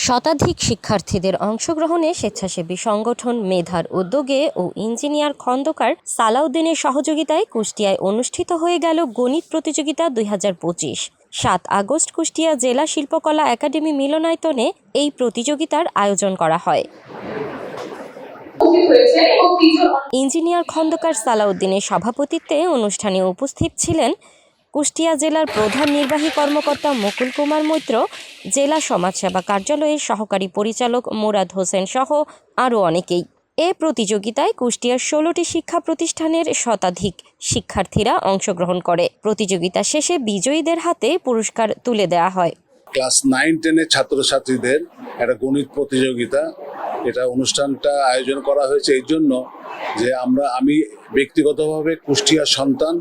শতাধিক শিক্ষার্থীদের অংশগ্রহণে স্বেচ্ছাসেবী সংগঠন মেধার উদ্যোগে ও ইঞ্জিনিয়ার খন্দকার সালাউদ্দিনের সহযোগিতায় কুষ্টিয়ায় অনুষ্ঠিত হয়ে গেল গণিত প্রতিযোগিতা ২০২৫। ৭ আগস্ট কুষ্টিয়া জেলা শিল্পকলা একাডেমি মিলনায়তনে এই প্রতিযোগিতার আয়োজন করা হয়। ইঞ্জিনিয়ার খন্দকার সালাউদ্দিনের সভাপতিত্বে অনুষ্ঠানে উপস্থিত ছিলেন কুষ্টিয়া জেলার প্রধান নির্বাহী কর্মকর্তা মুকুল কুমার মৈত্র, জেলা সমাজসেবা কার্যালয়ের সহকারী পরিচালক মুরাদ হোসেন সহ আরও অনেকেই। এ প্রতিযোগিতায় কুষ্টিয়ার ১৬টি শিক্ষা প্রতিষ্ঠানের শতাধিক শিক্ষার্থীরা অংশগ্রহণ করে। প্রতিযোগিতা শেষে বিজয়ীদের হাতে পুরস্কার তুলে দেওয়া হয়। ক্লাস 9-10 ছাত্রছাত্রীদের একটা গণিত প্রতিযোগিতা, এটা অনুষ্ঠানটা আয়োজন করা হয়েছে এই জন্য যে আমি ব্যক্তিগতভাবে কুষ্টিয়ার সন্তান,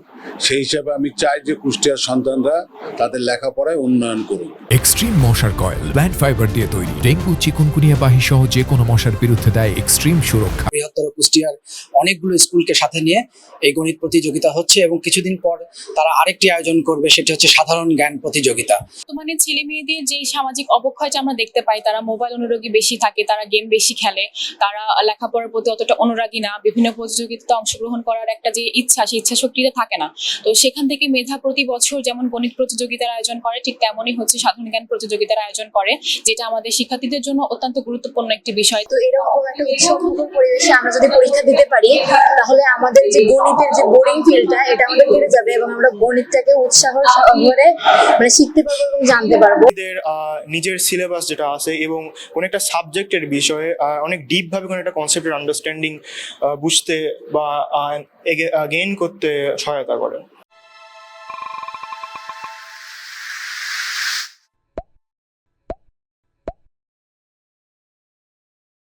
সেই হিসাবে আমি চাই যে কুষ্টিয়ার সন্তানরা তাদের লেখাপড়ায় উন্নয়ন করুক। এক্সট্রিম মশার কয়েল প্ল্যান্ট ফাইবার দিয়ে তৈরি, ডেঙ্গু চিকুনগুনিয়া বাহি সহ যে কোনো মশার বিরুদ্ধে দেয় এক্সট্রিম সুরক্ষা। বৃহত্তর কুষ্টিয়ার অনেকগুলো স্কুলকে সাথে নিয়ে এই গণিত প্রতিযোগিতা হচ্ছে এবং কিছুদিন পর তারা আরেকটি আয়োজন করবে, সেটি হচ্ছে সাধারণ জ্ঞান প্রতিযোগিতা। বর্তমানে ছেলে মেয়েদের যে সামাজিক অবক্ষয়টা আমরা দেখতে পাই, তারা মোবাইল অনুরাগী বেশি থাকে, তারা গেম বেশি খেলে, তারা লেখাপড়ার প্রতি অতটা অনুরাগী না, বিভিন্ন প্রতিযোগিতাতে অংশগ্রহণ করার একটা যে ইচ্ছা, সেই ইচ্ছা শক্তিটা থাকে না। তো সেখান থেকে মেধা প্রতি বছর যেমন গণিত প্রতিযোগিতার আয়োজন করে, ঠিক তেমনই হচ্ছে সাধারণ জ্ঞান প্রতিযোগিতার আয়োজন করে, যেটা আমাদের শিক্ষার্থীদের জন্য অত্যন্ত গুরুত্বপূর্ণ একটি বিষয়। তো এরকম একটা উৎসবমুখর পরিবেশে আমরা যদি পরীক্ষা দিতে পারি, তাহলে আমাদের যে গণিতের যে বোরিং ফিলটা, এটা আমাদের কেটে যাবে এবং আমরা গণিতটাকে উৎসাহের সহকারে শিখতে পারবো এবং জানতে পারবো। নিজের সিলেবাস যেটা আছে এবং কোন একটা সাবজেক্টের বিষয়ে অনেক ডিপ ভাবে কোন একটা কনসেপ্টের আন্ডারস্ট্যান্ডিং বুঝতে বা গেইন করতে সহায়তা করে।